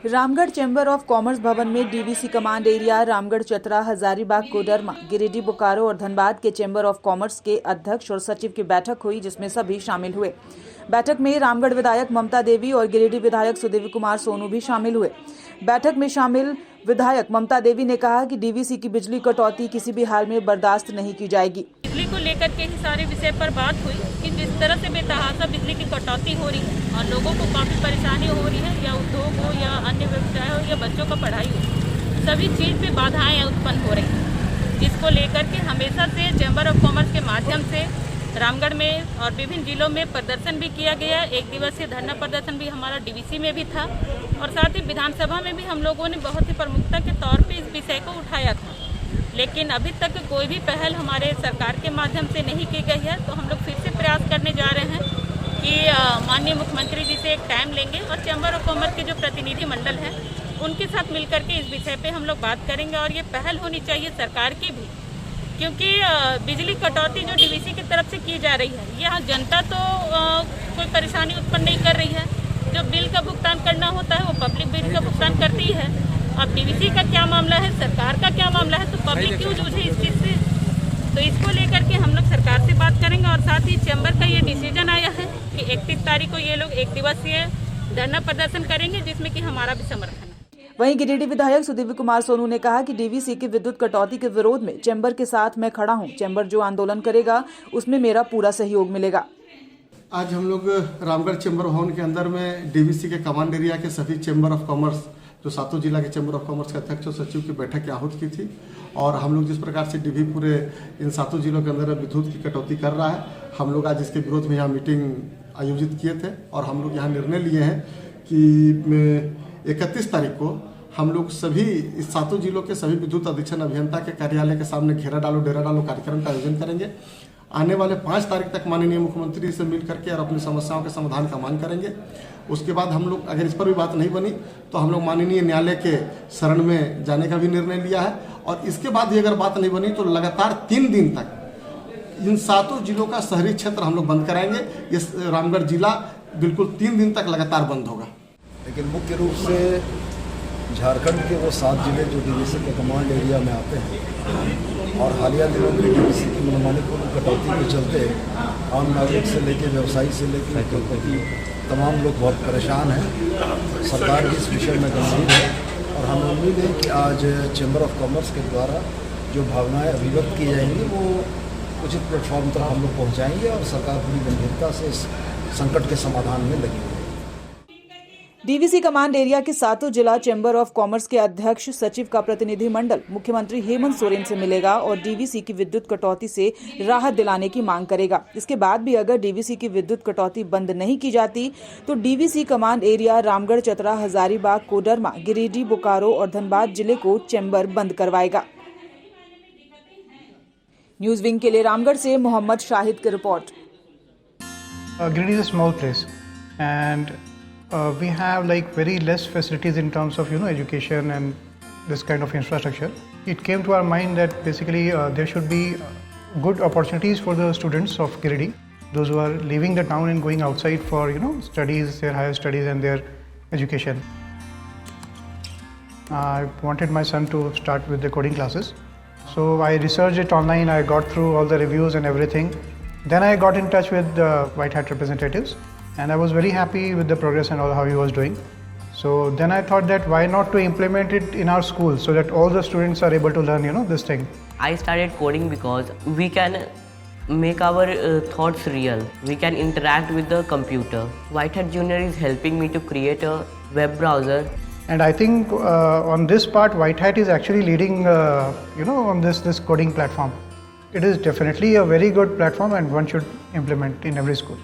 Ramgarh chamber of commerce भवन में DVC command area Ramgarh, Chatra, Hazaribagh, Koderma, Giridih, Bokaro और धनबाद के चैम्बर ऑफ कॉमर्स के अध्यक्ष और सचिव की बैठक हुई, जिसमें सभी शामिल हुए। बैठक में रामगढ़ विधायक ममता देवी और गिरिडीह विधायक सुदेवी कुमार सोनू भी शामिल हुए। बैठक में शामिल विधायक ममता देवी ने कहा कि डीवीसी की बिजली कटौती किसी भी हाल में बर्दाश्त नहीं की जाएगी। बिजली को लेकर के ही सारे विषय पर बात हुई कि जिस तरह से बेतहाशा बिजली की कटौती हो रही है और लोगों को काफ़ी परेशानी हो रही है, या उद्योग हो या अन्य व्यवसाय हो या बच्चों का पढ़ाई हो, सभी चीज़ पे बाधाएं उत्पन्न हो रही हैं, जिसको लेकर के हमेशा से चैम्बर ऑफ कॉमर्स के माध्यम से रामगढ़ में और विभिन्न जिलों में प्रदर्शन भी किया गया। एक दिवसीय धरना प्रदर्शन भी हमारा डीवीसी में भी था और साथ ही विधानसभा में भी हम लोगों ने बहुत ही प्रमुखता के तौर पे इस विषय को उठाया था, लेकिन अभी तक कोई भी पहल हमारे सरकार के माध्यम से नहीं की गई है। तो हम लोग फिर से प्रयास करने जा रहे हैं कि माननीय मुख्यमंत्री जी से एक टाइम लेंगे और चैम्बर ऑफ कॉमर्स के जो प्रतिनिधि मंडल है उनके साथ मिलकर के इस विषय पे हम लोग बात करेंगे। और ये पहल होनी चाहिए सरकार की भी, क्योंकि बिजली कटौती जो डीवीसी की तरफ से की जा रही है, यहाँ जनता तो कोई परेशानी उत्पन्न नहीं कर रही है। जो बिल का भुगतान करना होता है वो पब्लिक बिल का भुगतान करती है। अब डीवीसी का क्या मामला है, सरकार का क्या मामला है, तो पब्लिक क्यों जूझे इस चीज़ से। तो इसको लेकर के हम लोग सरकार से बात करेंगे और साथ ही चैम्बर का ये डिसीजन आया है कि 31 तारीख को ये लोग एक दिवसीय धरना प्रदर्शन करेंगे, जिसमें कि हमारा भी समर्थन है। वहीं गिरिडीह विधायक सुदेवी कुमार सोनू ने कहा कि डीवीसी की विद्युत कटौती के विरोध में चैम्बर के साथ मैं खड़ा हूं। चैम्बर जो आंदोलन करेगा उसमें मेरा पूरा सहयोग मिलेगा। आज हम लोग रामगढ़ चैम्बर भवन के अंदर में डीवीसी के कमांड एरिया के सभी चैम्बर ऑफ कॉमर्स, जो सातों जिला के चैम्बर ऑफ कॉमर्स के अध्यक्ष और सचिव की बैठक आहूत की थी। और हम लोग जिस प्रकार से डीवी पूरे इन सातों जिलों के अंदर विद्युत की कटौती कर रहा है, हम लोग आज इसके विरोध में यहाँ मीटिंग आयोजित किए थे और हम लोग यहाँ निर्णय लिए हैं कि 31 तारीख को हम लोग सभी इस सातों जिलों के सभी विद्युत अधीक्षण अभियंता के कार्यालय के सामने घेरा डालो डेरा डालो कार्यक्रम का आयोजन करेंगे। आने वाले 5 तारीख तक माननीय मुख्यमंत्री से मिल करके और अपनी समस्याओं के समाधान का मांग करेंगे। उसके बाद हम लोग अगर इस पर भी बात नहीं बनी तो हम लोग माननीय न्यायालय के शरण में जाने का भी निर्णय लिया है। और इसके बाद भी अगर बात नहीं बनी तो लगातार 3 दिन तक इन सातों जिलों का शहरी क्षेत्र हम लोग बंद कराएंगे। इस रामगढ़ जिला बिल्कुल 3 दिन तक लगातार बंद होगा। लेकिन मुख्य रूप से झारखंड के वो 7 जिले जो डीवीसी के कमांड एरिया में आते हैं और हालिया दिनों में डीवीसी की मनमानीपूर्ण कटौती के चलते आम नागरिक से लेकर व्यवसायी से लेकर उद्योगपति तमाम लोग बहुत परेशान हैं। सरकार भी इस विषय में गंभीर है और हमें उम्मीद है कि आज चैम्बर ऑफ कॉमर्स के द्वारा जो भावनाएं अभिव्यक्त की जाएंगी वो उचित प्लेटफॉर्म तक हम लोग पहुँचाएँगे और सरकार पूरी गंभीरता से इस संकट के समाधान में लगी है। डीवीसी कमांड एरिया के सातों जिला चैम्बर ऑफ कॉमर्स के अध्यक्ष सचिव का प्रतिनिधि मंडल मुख्यमंत्री हेमंत सोरेन से मिलेगा और डीवीसी की विद्युत कटौती से राहत दिलाने की मांग करेगा। इसके बाद भी अगर डीवीसी की विद्युत कटौती बंद नहीं की जाती तो DVC command area Ramgarh, Chatra, Hazaribagh, Koderma, Giridih, Bokaro और धनबाद जिले को चैम्बर बंद करवाएगा। न्यूज विंग के लिए रामगढ़ से मोहम्मद शाहिद की report. Giridih is a small place and we have like very less facilities in terms of education and this kind of infrastructure. It came to our mind that basically there should be good opportunities for the students of Giridih, those who are leaving the town and going outside for studies, their higher studies and their education. I wanted my son to start with the coding classes, so I researched it online. I got through all the reviews and everything. Then I got in touch with the White Hat representatives and I was very happy with the progress and all how he was doing. So then I thought that why not to implement it in our school so that all the students are able to learn this thing. I started coding because we can make our thoughts real. We can interact with the computer. White Hat Junior is helping me to create a web browser. And I think on this part White Hat is actually leading on this coding platform. It is definitely a very good platform and one should implement in every school.